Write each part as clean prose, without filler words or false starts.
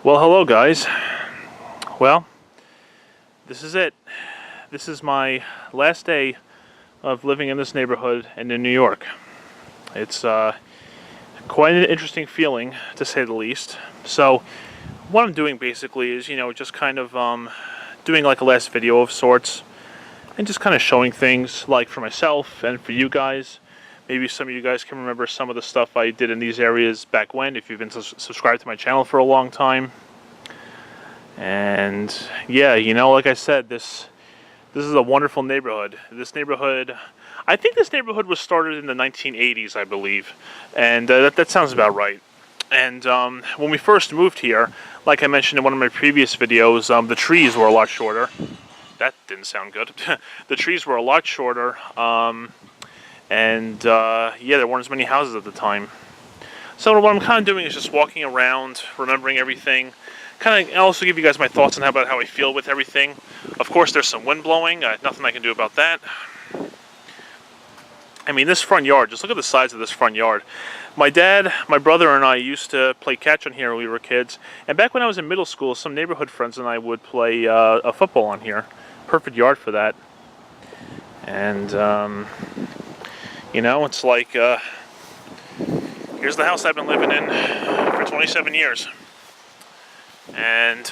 Well, hello guys. Well, this is it. This is my last day of living in this neighborhood and in New York. It's quite an interesting feeling, to say the least. So, what I'm doing basically is, just kind of doing like a last video of sorts, and just kind of showing things like for myself and for you guys. Maybe some of you guys can remember some of the stuff I did in these areas back when, if you've been subscribed to my channel for a long time. And yeah, like I said, this is a wonderful neighborhood. I think this neighborhood was started in the 1980s, I believe. And that sounds about right. And when we first moved here, like I mentioned in one of my previous videos, the trees were a lot shorter. That didn't sound good. The trees were a lot shorter. Yeah, there weren't as many houses at the time. So what I'm kind of doing is just walking around, remembering everything. Kind of also give you guys my thoughts on how I feel with everything. Of course, there's some wind blowing. Nothing I can do about that. I mean, this front yard, just look at the size of this front yard. My dad, my brother, and I used to play catch on here when we were kids. And back when I was in middle school, some neighborhood friends and I would play a football on here. Perfect yard for that. And it's like, here's the house I've been living in for 27 years. And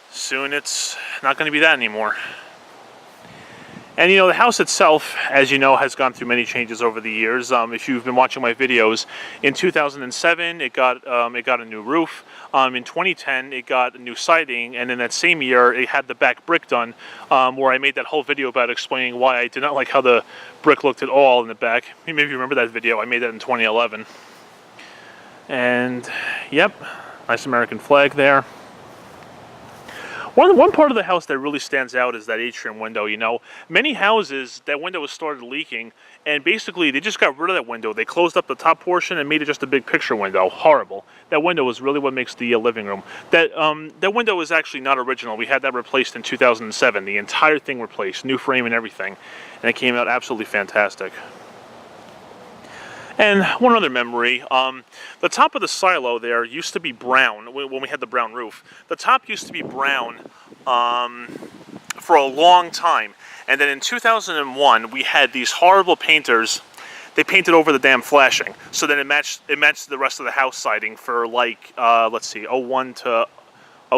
soon it's not going to be that anymore. And the house itself, as you know, has gone through many changes over the years. If you've been watching my videos, in 2007 it got a new roof. In 2010 it got a new siding, and in that same year it had the back brick done, where I made that whole video about explaining why I did not like how the brick looked at all in the back. Maybe you remember that video. I made that in 2011. And yep, nice American flag there. One part of the house that really stands out is that atrium window. Many houses, that window has started leaking, and basically they just got rid of that window. They closed up the top portion and made it just a big picture window. Horrible. That window is really what makes the living room. That window is actually not original. We had that replaced in 2007. The entire thing replaced, new frame and everything, and it came out absolutely fantastic. And one other memory, the top of the silo there used to be brown when we had the brown roof. The top used to be brown for a long time. And then in 2001, we had these horrible painters. They painted over the damn flashing. So then it matched the rest of the house siding for like, let's see, 01 to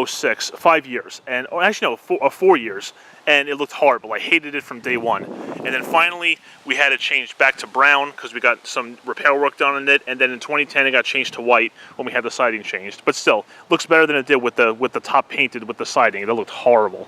06, 5 years. And actually, no, 4 years. And it looked horrible. I hated it from day one. And then finally, we had it changed back to brown because we got some repair work done on it. And then in 2010, it got changed to white when we had the siding changed. But still, looks better than it did with the top painted with the siding. It looked horrible.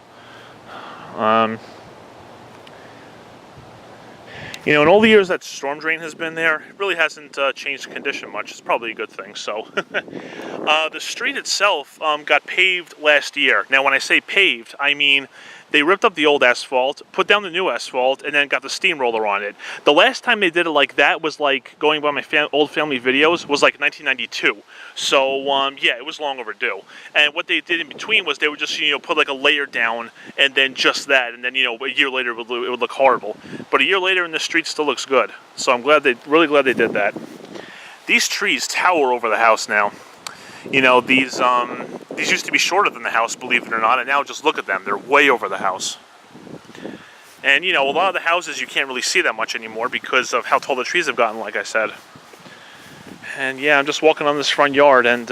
In all the years that storm drain has been there, it really hasn't changed the condition much. It's probably a good thing. So, the street itself got paved last year. Now, when I say paved, I mean they ripped up the old asphalt, put down the new asphalt, and then got the steamroller on it. The last time they did it like that was like, going by my old family videos, was like 1992. So, yeah, it was long overdue. And what they did in between was they would just, put like a layer down, and then just that, and then, a year later it would look horrible. But a year later, and the street still looks good. So I'm really glad they did that. These trees tower over the house now. These used to be shorter than the house, believe it or not, and now just look at them. They're way over the house. And, a lot of the houses you can't really see that much anymore because of how tall the trees have gotten, like I said. And, yeah, I'm just walking on this front yard and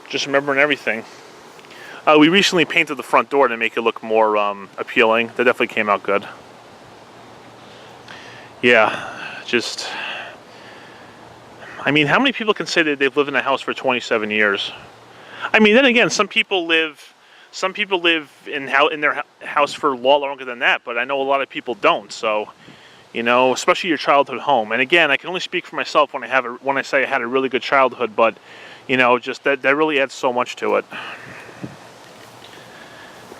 just remembering everything. We recently painted the front door to make it look more appealing. That definitely came out good. Yeah, just... I mean, how many people can say that they've lived in a house for 27 years? I mean, then again, some people live in their house for a lot longer than that, but I know a lot of people don't. So, especially your childhood home. And again, I can only speak for myself when I say I had a really good childhood, but just that really adds so much to it.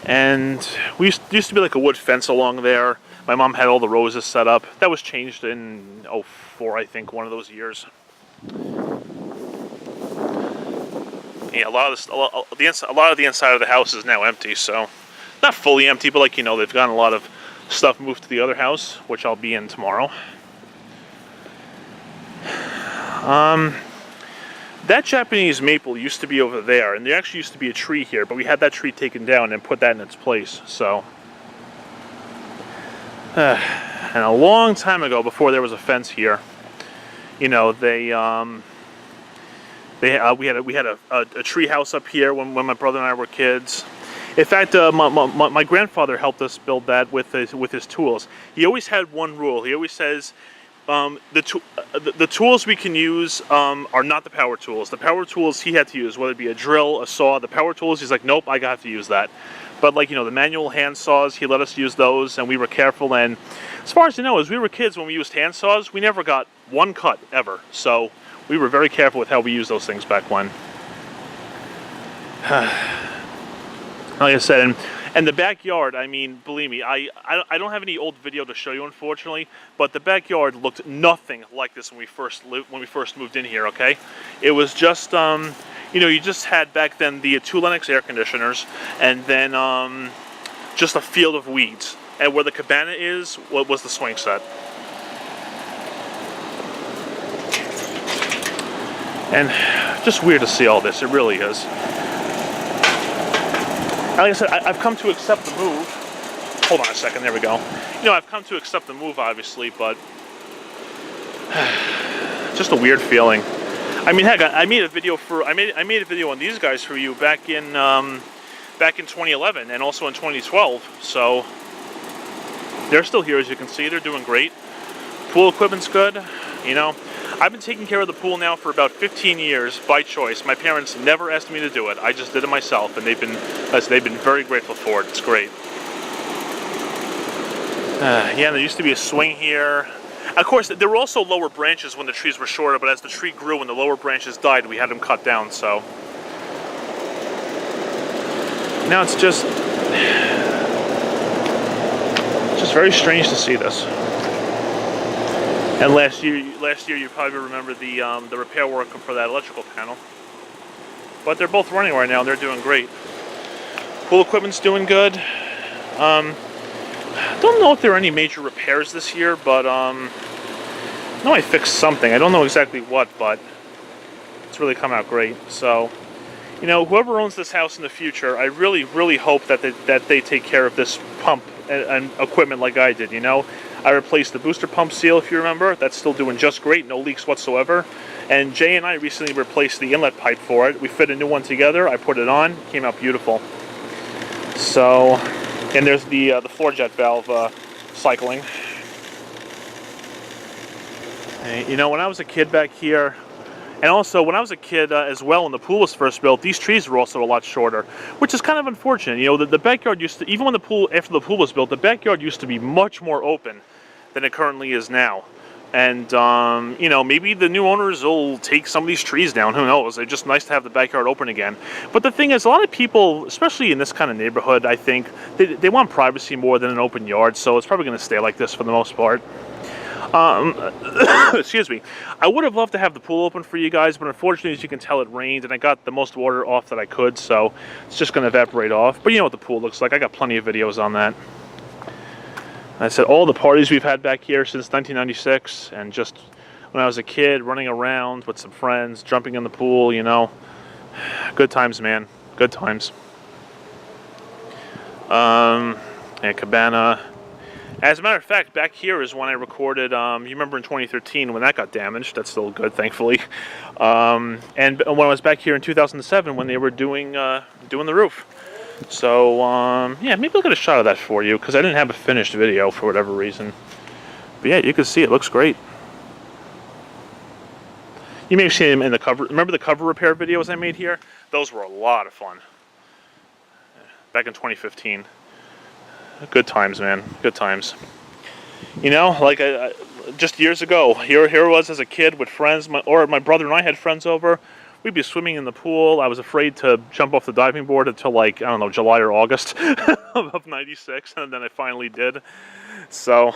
And we used to be like a wood fence along there. My mom had all the roses set up. That was changed in 04, I think, one of those years. Yeah, a lot of the inside of the house is now empty, so not fully empty, but they've gotten a lot of stuff moved to the other house, which I'll be in tomorrow. that Japanese maple used to be over there, and there actually used to be a tree here, but we had that tree taken down and put that in its place. So, and a long time ago, before there was a fence here, you know, we had a tree house up here when my brother and I were kids. In fact, my grandfather helped us build that with his tools. He always had one rule. He always says, the tools we can use are not the power tools. The power tools he had to use, whether it be a drill, a saw, the power tools, he's like, nope, I got to use that. But like, you know, the manual hand saws, he let us use those, and we were careful. And as far as you know, as we were kids, when we used hand saws, we never got one cut ever. So we were very careful with how we used those things back when. Like I said, and the backyard, I mean, believe me, I don't have any old video to show you, unfortunately, but the backyard looked nothing like this when we first moved in here, okay? It was just, you know, you just had back then the 2 Lennox air conditioners, and then just a field of weeds. And where the cabana is, what was the swing set. And just weird to see all this, it really is. Like I said, I've come to accept the move. Hold on a second, there we go. You know, I've come to accept the move, obviously, but just a weird feeling. I mean, heck, I made a video on these guys for you back in 2011 and also in 2012. So they're still here, as you can see. They're doing great. Pool equipment's good. You know, I've been taking care of the pool now for about 15 years by choice. My parents never asked me to do it. I just did it myself, and they've been very grateful for it. It's great. Yeah, there used to be a swing here. Of course, there were also lower branches when the trees were shorter, but as the tree grew and the lower branches died, we had them cut down, so. Now it's just very strange to see this. And last year you probably remember the repair work for that electrical panel. But they're both running right now, and they're doing great. Pool equipment's doing good. Don't know if there are any major repairs this year, but I know I fixed something. I don't know exactly what, but it's really come out great. So, you know, whoever owns this house in the future, I really, really hope that they take care of this pump and equipment like I did, you know. I replaced the booster pump seal, if you remember. That's still doing just great, no leaks whatsoever. And Jay and I recently replaced the inlet pipe for it. We fit a new one together, I put it on, came out beautiful. So, and there's the floor jet valve cycling. You know, when I was a kid back here, and also when I was a kid as well, when the pool was first built, these trees were also a lot shorter, which is kind of unfortunate. You know, the backyard used to, even when after the pool was built, the backyard used to be much more open than it currently is now. And, you know, maybe the new owners will take some of these trees down. Who knows? It's just nice to have the backyard open again. But the thing is, a lot of people, especially in this kind of neighborhood, I think, they want privacy more than an open yard. So it's probably going to stay like this for the most part. Excuse me. I would have loved to have the pool open for you guys, but unfortunately, as you can tell, it rained, and I got the most water off that I could, so it's just going to evaporate off. But you know what the pool looks like. I got plenty of videos on that. I said all the parties we've had back here since 1996, and just when I was a kid, running around with some friends, jumping in the pool, you know. Good times, man. Good times. And cabana. As a matter of fact, back here is when I recorded, you remember in 2013 when that got damaged. That's still good, thankfully. And when I was back here in 2007 when they were doing the roof. So, yeah, maybe I'll get a shot of that for you, because I didn't have a finished video for whatever reason. But yeah, you can see it looks great. You may have seen them in the cover. Remember the cover repair videos I made here? Those were a lot of fun. Back in 2015. Good times, man. Good times. You know, like just years ago, here I was as a kid with friends, or my brother and I had friends over. We'd be swimming in the pool. I was afraid to jump off the diving board until, like, I don't know, July or August of '96, and then I finally did. So,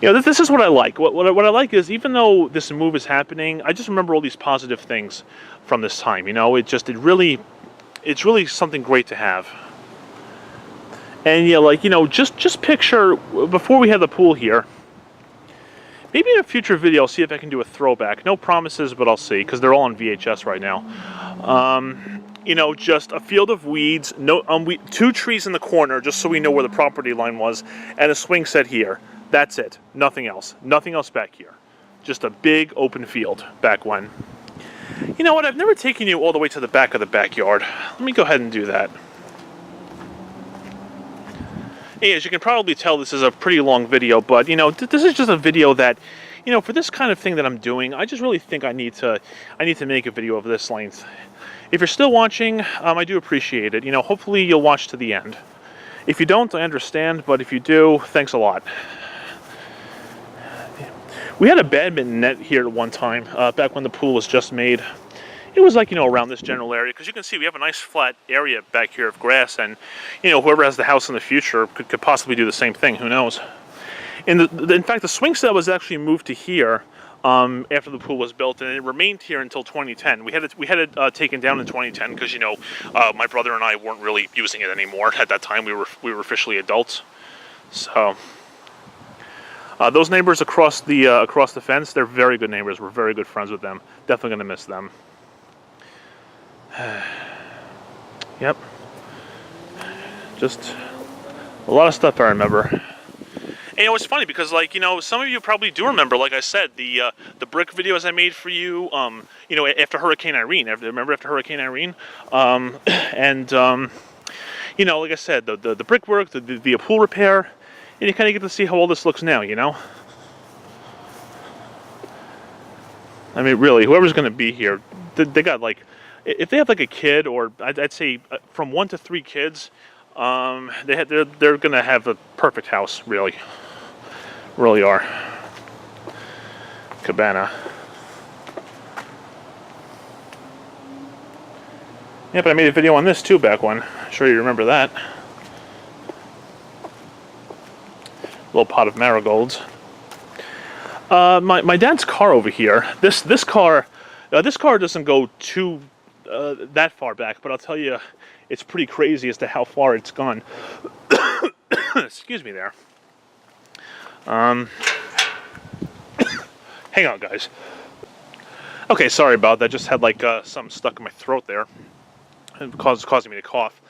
you know, this is what I like. What I like is, even though this move is happening, I just remember all these positive things from this time. You know, it's really something great to have. And yeah, like, you know, just picture, before we had the pool here, Maybe in a future video, I'll see if I can do a throwback. No promises, but I'll see, because they're all on VHS right now. You know, just a field of weeds, no, 2 trees in the corner, just so we know where the property line was, and a swing set here. That's it. Nothing else. Nothing else back here. Just a big open field back when. You know what? I've never taken you all the way to the back of the backyard. Let me go ahead and do that. Hey, as you can probably tell, this is a pretty long video, but, you know, this is just a video that, you know, for this kind of thing that I'm doing, I just really think I need to make a video of this length. If you're still watching, I do appreciate it. You know, hopefully you'll watch to the end. If you don't, I understand, but if you do, thanks a lot. We had a badminton net here at one time, back when the pool was just made. It was like, you know, around this general area, because you can see we have a nice flat area back here of grass, and, you know, whoever has the house in the future could possibly do the same thing, who knows. And in fact, the swing set was actually moved to here after the pool was built, and it remained here until 2010. We had it taken down in 2010 because, you know, my brother and I weren't really using it anymore. At that time, we were officially adults. So those neighbors across the fence, they're very good neighbors. We're very good friends with them. Definitely gonna miss them. Yep. Just a lot of stuff I remember. And you know, it's funny because, like, you know, some of you probably do remember, like I said, the brick videos I made for you, you know, after Hurricane Irene. Remember after Hurricane Irene? You know, like I said, the brickwork, the pool repair, and you kind of get to see how all this looks now, you know? I mean, really, whoever's going to be here, they got, like, if they have like a kid, or I'd say from 1 to 3 kids, they're gonna have a perfect house. Really are. Cabana. Yeah, but I made a video on this too back when. I'm sure you remember that. Little pot of marigolds. My dad's car over here. This car doesn't go too that far back, but I'll tell you, it's pretty crazy as to how far it's gone. Excuse me there. Hang on, guys. Okay, sorry about that. Just had like something stuck in my throat there. It causing me to cough.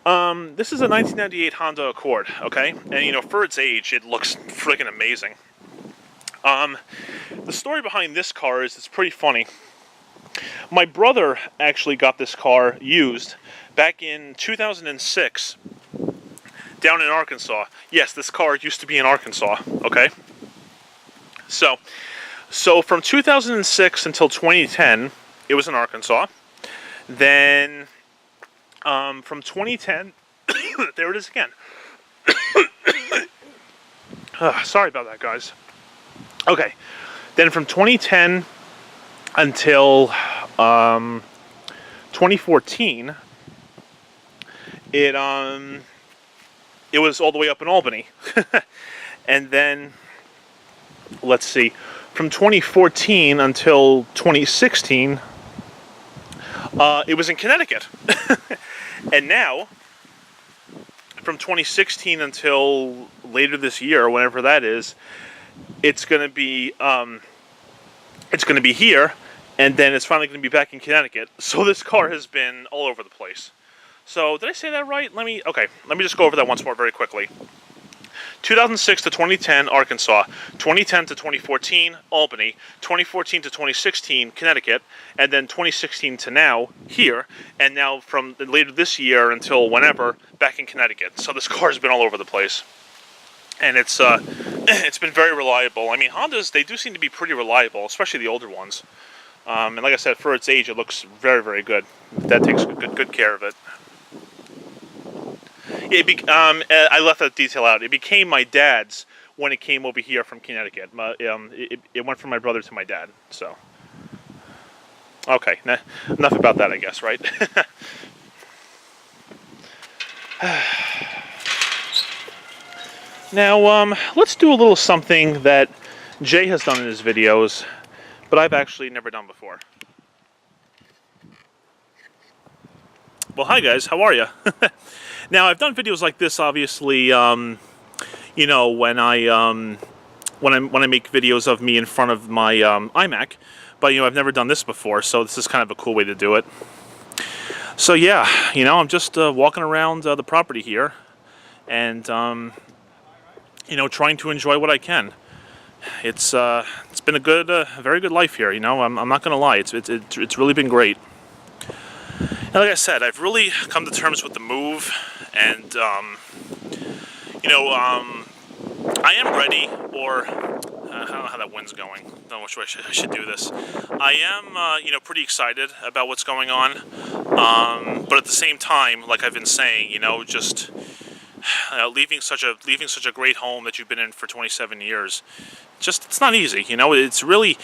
This is a 1998 Honda Accord, okay? And, you know, for its age, it looks freaking amazing. The story behind this car is it's pretty funny. My brother actually got this car used back in 2006 down in Arkansas. Yes, this car used to be in Arkansas, okay? So from 2006 until 2010, it was in Arkansas. Then from 2010, there it is again. Sorry about that, guys. Okay, then from 2010 until 2014, it was all the way up in Albany. And then, let's see, from 2014 until 2016, it was in Connecticut. And now, from 2016 until later this year, whenever that is, it's going to be here, and then it's finally going to be back in Connecticut. So this car has been all over the place. So did I say that right? Let me just go over that once more very quickly. 2006 to 2010, Arkansas. 2010 to 2014, Albany. 2014 to 2016, Connecticut. And then 2016 to now, here. And now from later this year until whenever, back in Connecticut. So this car has been all over the place. And it's been very reliable. I mean, Hondas, they do seem to be pretty reliable, especially the older ones. And like I said, for its age, it looks very, very good. Dad takes good care of it. I left that detail out. It became my dad's when it came over here from Connecticut. It went from my brother to my dad. So, okay, enough about that, I guess, right? Now, let's do a little something that Jay has done in his videos, but I've actually never done before. Well, hi guys, how are you? Now, I've done videos like this, obviously, you know, when I when I make videos of me in front of my iMac. But I've never done this before, so this is kind of a cool way to do it. So yeah, I'm just walking around the property here, and trying to enjoy what I can. It's been a very good life here. I'm not gonna lie, it's really been great. And like I said, I've really come to terms with the move, and I am ready, or I don't know how that wind's going. I don't know which way I should do this. I am, pretty excited about what's going on, but at the same time, like I've been saying, just leaving such a great home that you've been in for 27 years, it's not easy. It's really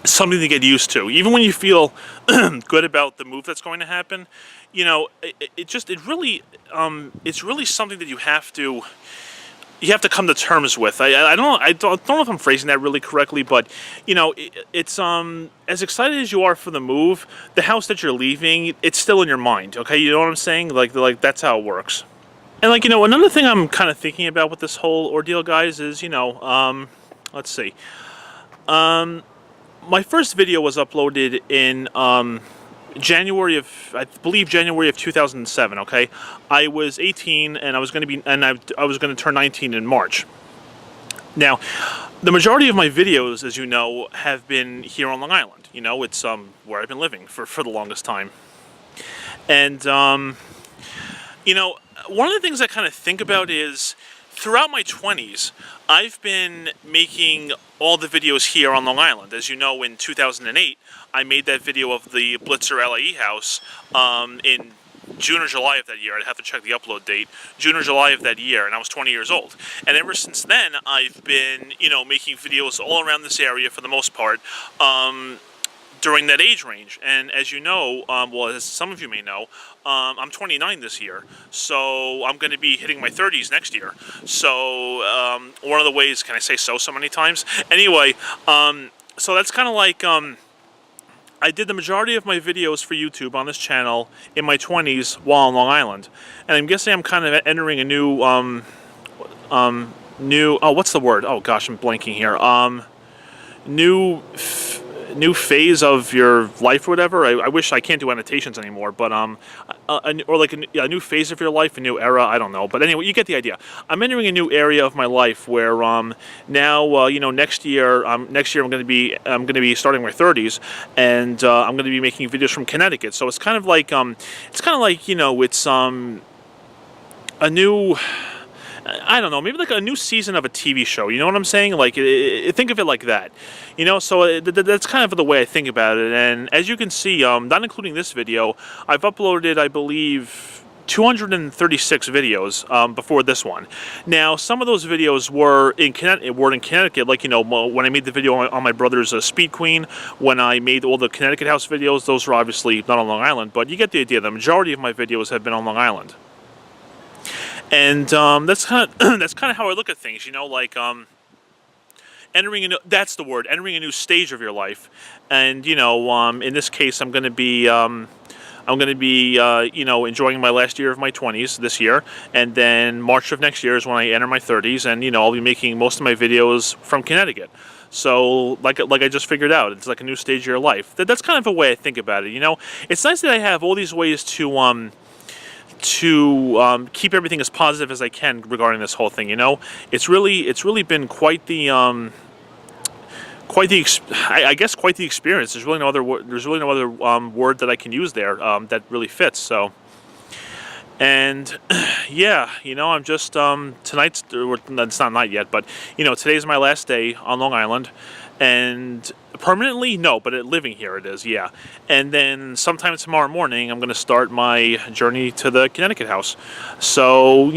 something to get used to. Even when you feel good about the move that's going to happen, it's really something that you have to come to terms with. I don't know if I'm phrasing that really correctly, but it's as excited as you are for the move, the house that you're leaving, it's still in your mind. Okay, you know what I'm saying? Like that's how it works. And another thing I'm kind of thinking about with this whole ordeal, guys, is let's see. My first video was uploaded in January of 2007. Okay, I was 18 and I was going to turn 19 in March. Now, the majority of my videos, as you know, have been here on Long Island. It's where I've been living for the longest time. And one of the things I kind of think about is, throughout my 20s, I've been making all the videos here on Long Island. As you know, in 2008, I made that video of the Blitzer LAE house in June or July of that year. I'd have to check the upload date. June or July of that year, and I was 20 years old. And ever since then, I've been, making videos all around this area for the most part, during that age range. And as you know, well, as some of you may know, I'm 29 this year, so I'm going to be hitting my 30s next year. So one of the ways, can I say so many times? Anyway, so that's kind of like, I did the majority of my videos for YouTube on this channel in my 20s while on Long Island. And I'm guessing I'm kind of entering a new, what's the word? Oh gosh, I'm blanking here. New phase of your life or whatever. I wish I can't do annotations anymore, but or like a new phase of your life, a new era. I don't know, but anyway, you get the idea. I'm entering a new area of my life where now next year I'm going to be starting my 30s, and I'm going to be making videos from Connecticut. So it's kind of like it's a new, I don't know, maybe like a new season of a TV show. You know what I'm saying? Like, think of it like that. So that's kind of the way I think about it. And as you can see, not including this video, I've uploaded, I believe, 236 videos before this one. Now, some of those videos were in Connecticut, like, when I made the video on my brother's Speed Queen, when I made all the Connecticut house videos, those were obviously not on Long Island, but you get the idea. The majority of my videos have been on Long Island. And that's kind of how I look at things, like entering entering a new stage of your life. And in this case, I'm going to be enjoying my last year of my 20s this year, and then March of next year is when I enter my 30s, and I'll be making most of my videos from Connecticut. So like I just figured out, it's like a new stage of your life. That's kind of a way I think about it. It's nice that I have all these ways to keep everything as positive as I can regarding this whole thing. It's really been quite the experience. There's really no other word that I can use there that really fits. So, and yeah, I'm just tonight's, it's not night yet, but today's my last day on Long Island, and permanently, no, but living here it is, yeah. And then sometime tomorrow morning, I'm going to start my journey to the Connecticut house. So,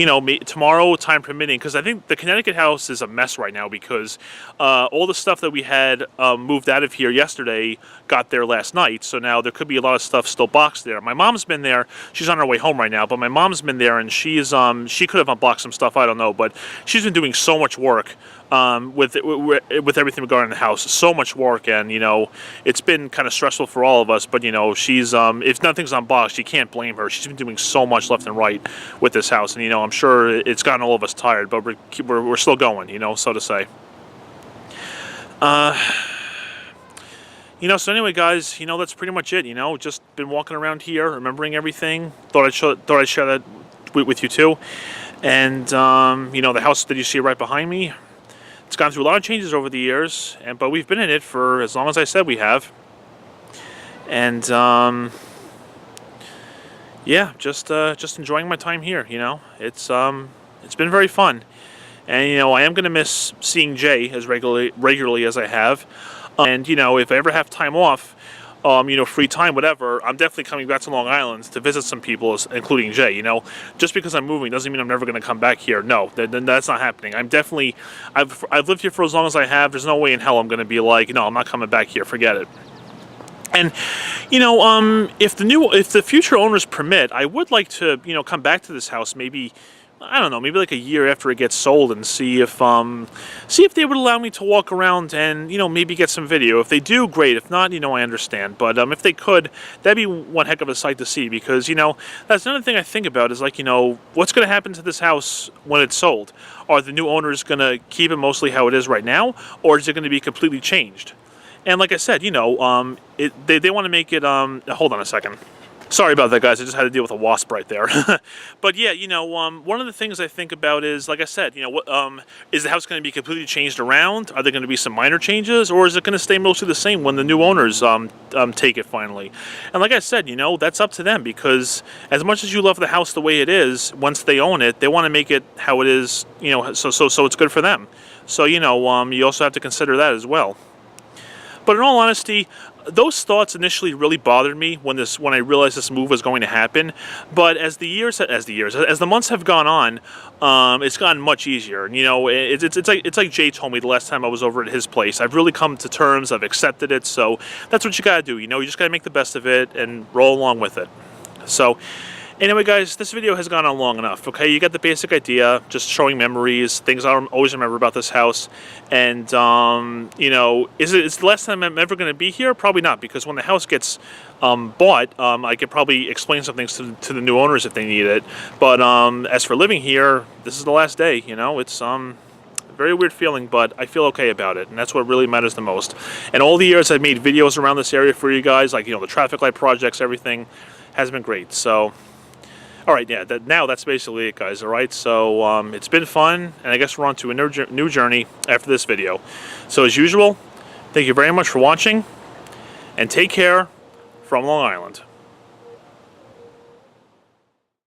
tomorrow, time permitting, because I think the Connecticut house is a mess right now, because all the stuff that we had moved out of here yesterday got there last night. So now there could be a lot of stuff still boxed there. My mom's been there. She's on her way home right now, but my mom's been there, and she could have unboxed some stuff, I don't know, but she's been doing so much work with everything regarding the house. So much work, and it's been kind of stressful for all of us. But she's if nothing's unboxed, you can't blame her. She's been doing so much left and right with this house, and I'm sure it's gotten all of us tired. But we're still going, so to say. So anyway, guys, that's pretty much it. Just been walking around here, remembering everything. Thought I'd share that with you too. And the house that you see right behind me, it's gone through a lot of changes over the years, but we've been in it for as long as I said we have. And yeah, just enjoying my time here. It's been very fun, and I am gonna miss seeing Jay as regularly as I have. And if I ever have time off, free time, whatever, I'm definitely coming back to Long Island to visit some people, including Jay. Just because I'm moving doesn't mean I'm never going to come back here. No, that's not happening. I've lived here for as long as I have. There's no way in hell I'm going to be like, no, I'm not coming back here. Forget it. And if the future owners permit, I would like to come back to this house maybe. I don't know, maybe like a year after it gets sold, and see if they would allow me to walk around and maybe get some video. If they do, great. If not, I understand. But if they could, that'd be one heck of a sight to see, because that's another thing I think about is like what's going to happen to this house when it's sold? Are the new owners going to keep it mostly how it is right now, or is it going to be completely changed? And like I said, they want to make it. Hold on a second. Sorry about that, guys. I just had to deal with a wasp right there. But yeah, one of the things I think about is, like I said, is the house going to be completely changed around? Are there going to be some minor changes, or is it going to stay mostly the same when the new owners take it finally? And like I said, that's up to them, because as much as you love the house the way it is, once they own it, they want to make it how it is, so it's good for them. So you also have to consider that as well. But in all honesty, those thoughts initially really bothered me when I realized this move was going to happen. But as the months have gone on, it's gotten much easier. It's like Jay told me the last time I was over at his place. I've really come to terms. I've accepted it. So that's what you gotta do. You just gotta make the best of it and roll along with it. So. Anyway, guys, this video has gone on long enough, okay? You got the basic idea, just showing memories, things I always remember about this house. And, it's the last time I'm ever going to be here? Probably not, because when the house gets bought, I could probably explain some things to the new owners if they need it. But as for living here, this is the last day, It's a very weird feeling, but I feel okay about it, and that's what really matters the most. And all the years I've made videos around this area for you guys, like, the traffic light projects, everything has been great, so... Alright, yeah, now that's basically it, guys, alright? So, it's been fun, and I guess we're on to a new journey after this video. So, as usual, thank you very much for watching, and take care from Long Island.